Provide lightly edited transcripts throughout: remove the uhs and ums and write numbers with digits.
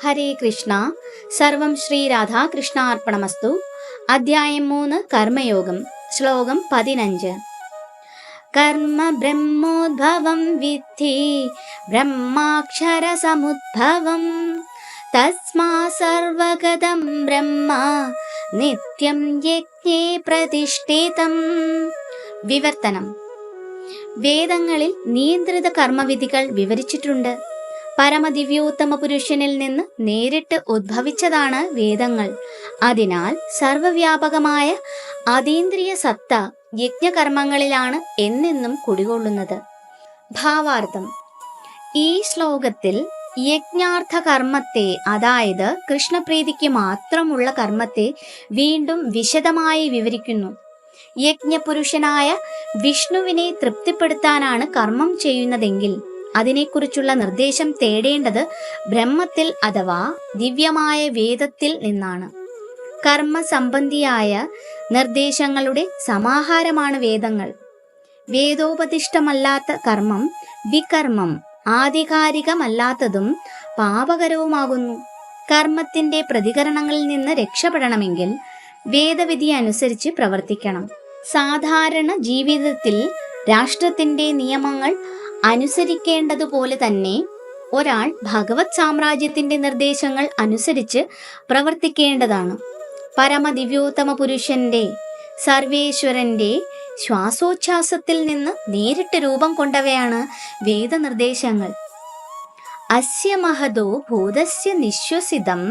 ഹരേ കൃഷ്ണ. സർവം ശ്രീ രാധാകൃഷ്ണാർപ്പണമസ്തു. അധ്യായം 3 കർമ്മയോഗം. ശ്ലോകം 15. കർമ്മ ബ്രഹ്മോദ്ഭവം വിദ്ധി ബ്രഹ്മാക്ഷര സമുദ്ഭവം തസ്മാ സർവഗതം ബ്രഹ്മ നിത്യം യജ്ഞേ പ്രതിഷ്ഠിതം. വിവർത്തനം. വേദങ്ങളിൽ നിയന്ത്രിത കർമ്മവിധികൾ വിവരിച്ചിട്ടുണ്ട്. പരമദിവ്യോത്തമ പുരുഷനിൽ നിന്ന് നേരിട്ട് ഉദ്ഭവിച്ചതാണ് വേദങ്ങൾ. അതിനാൽ സർവവ്യാപകമായ അതീന്ദ്രിയ സത്ത യജ്ഞകർമ്മങ്ങളിലാണ് എന്നെന്നും കുടികൊള്ളുന്നത്. ഭാവാർത്ഥം. ഈ ശ്ലോകത്തിൽ യജ്ഞാർത്ഥ കർമ്മത്തെ, അതായത് കൃഷ്ണപ്രീതിക്ക് മാത്രമുള്ള കർമ്മത്തെ വീണ്ടും വിശദമായി വിവരിക്കുന്നു. യജ്ഞപുരുഷനായ വിഷ്ണുവിനെ തൃപ്തിപ്പെടുത്താനാണ് കർമ്മം ചെയ്യുന്നതെങ്കിൽ അതിനെക്കുറിച്ചുള്ള നിർദ്ദേശം തേടേണ്ടത് ബ്രഹ്മത്തിൽ അഥവാ ദിവ്യമായ വേദത്തിൽ നിന്നാണ്. കർമ്മ സംബന്ധിയായ നിർദ്ദേശങ്ങളുടെ സമാഹാരമാണ് വേദങ്ങൾ. വേദോപദിഷ്ടമല്ലാത്ത കർമ്മം വികർമ്മം, ആധികാരികമല്ലാത്തതും പാപകരവുമാകുന്നു. കർമ്മത്തിന്റെ പ്രതികരണങ്ങളിൽ നിന്ന് രക്ഷപ്പെടണമെങ്കിൽ വേദവിധി അനുസരിച്ച് പ്രവർത്തിക്കണം. സാധാരണ ജീവിതത്തിൽ രാഷ്ട്രത്തിന്റെ നിയമങ്ങൾ അനുസരിക്കേണ്ടതുപോലെ തന്നെ ഒരാൾ ഭഗവത് സാമ്രാജ്യത്തിന്റെ നിർദ്ദേശങ്ങൾ അനുസരിച്ച് പ്രവർത്തിക്കേണ്ടതാണ്. പരമദിവ്യോത്തമ പുരുഷന്റെ, സർവേശ്വരന്റെ ശ്വാസോച്ഛ്വാസത്തിൽ നിന്ന് നേരിട്ട് രൂപം കൊണ്ടവയാണ് വേദനിർദ്ദേശങ്ങൾ. അസ്യ മഹതോ ഭൂതസ്യ നിശ്വസിതം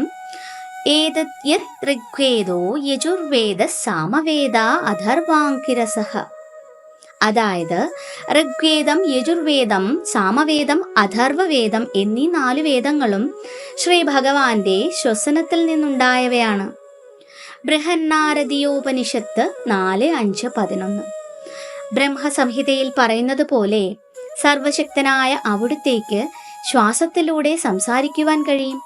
ഏതത് യത് ഋഗ്വേദോ യജുർവേദ സാമവേദ അഥർവാങ്കിരസഃ. അതായത് ഋഗ്വേദം, യജുർവേദം, സാമവേദം, അഥർവവേദം എന്നീ 4 വേദങ്ങളും ശ്രീ ഭഗവാന്റെ ശ്വസനത്തിൽ നിന്നുണ്ടായവയാണ്. ബൃഹന്നാരദീയോപനിഷത്ത് 4:5-11. ബ്രഹ്മസംഹിതയിൽ പറയുന്നത് പോലെ സർവശക്തനായ അവിടുത്തേക്ക് ശ്വാസത്തിലൂടെ സംസാരിക്കുവാൻ കഴിയും.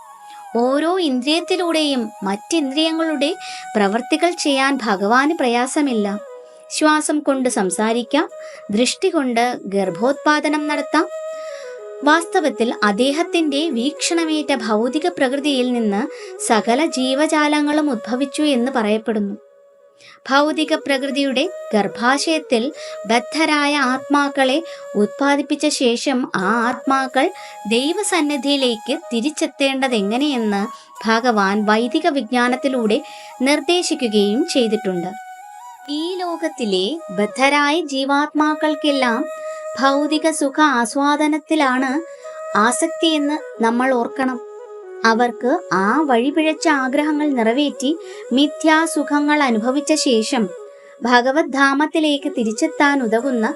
ഓരോ ഇന്ദ്രിയത്തിലൂടെയും മറ്റിന്ദ്രിയങ്ങളുടെ പ്രവർത്തികൾ ചെയ്യാൻ ഭഗവാന് പ്രയാസമില്ല. ശ്വാസം കൊണ്ട് സംസാരിക്കാം, ദൃഷ്ടി കൊണ്ട് ഗർഭോത്പാദനം നടത്താം. വാസ്തവത്തിൽ അദ്ദേഹത്തിന്റെ വീക്ഷണമേറ്റ ഭൗതിക പ്രകൃതിയിൽ നിന്ന് സകല ജീവജാലങ്ങളും ഉദ്ഭവിച്ചു എന്ന് പറയപ്പെടുന്നു. ഭൗതിക പ്രകൃതിയുടെ ഗർഭാശയത്തിൽ ബദ്ധരായ ആത്മാക്കളെ ഉത്പാദിപ്പിച്ച ശേഷം ആ ആത്മാക്കൾ ദൈവസന്നിധിയിലേക്ക് തിരിച്ചെത്തേണ്ടതെങ്ങനെയെന്ന് ഭഗവാൻ വൈദിക വിജ്ഞാനത്തിലൂടെ നിർദ്ദേശിക്കുകയും ചെയ്തിട്ടുണ്ട്. ഈ ലോകത്തിലെ ബദ്ധരായ ജീവാത്മാക്കൾക്കെല്ലാം ഭൗതിക സുഖ ആസ്വാദനത്തിലാണ് ആസക്തിയെന്ന് നമ്മൾ ഓർക്കണം. അവർക്ക് ആ വഴിപിഴച്ച ആഗ്രഹങ്ങൾ നിറവേറ്റി മിഥ്യാസുഖങ്ങൾ അനുഭവിച്ച ശേഷം ഭഗവത് ധാമത്തിലേക്ക് തിരിച്ചെത്താൻ ഉതകുന്ന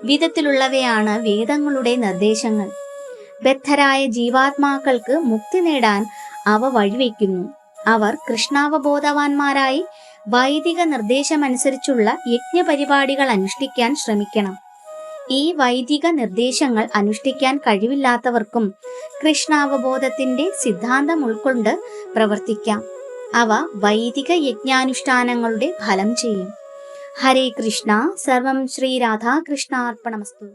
വിധത്തിലുള്ളവയാണ് വേദങ്ങളുടെ നിർദ്ദേശങ്ങൾ. ബദ്ധരായ ജീവാത്മാക്കൾക്ക് മുക്തി നേടാൻ അവ വഴിവെക്കുന്നു. അവർ കൃഷ്ണാവബോധവാന്മാരായി വൈദിക നിർദ്ദേശമനുസരിച്ചുള്ള യജ്ഞപരിപാടികൾ അനുഷ്ഠിക്കാൻ ശ്രമിക്കണം. ഈ വൈദിക നിർദ്ദേശങ്ങൾ അനുഷ്ഠിക്കാൻ കഴിവില്ലാത്തവർക്കും കൃഷ്ണാവബോധത്തിന്റെ സിദ്ധാന്തം ഉൾക്കൊണ്ട് പ്രവർത്തിക്കാം. അവ വൈദിക യജ്ഞാനുഷ്ഠാനങ്ങളുടെ ഫലം ചെയ്യും. ഹരേ കൃഷ്ണ. സർവം ശ്രീ രാധാകൃഷ്ണാർപ്പണമസ്തു.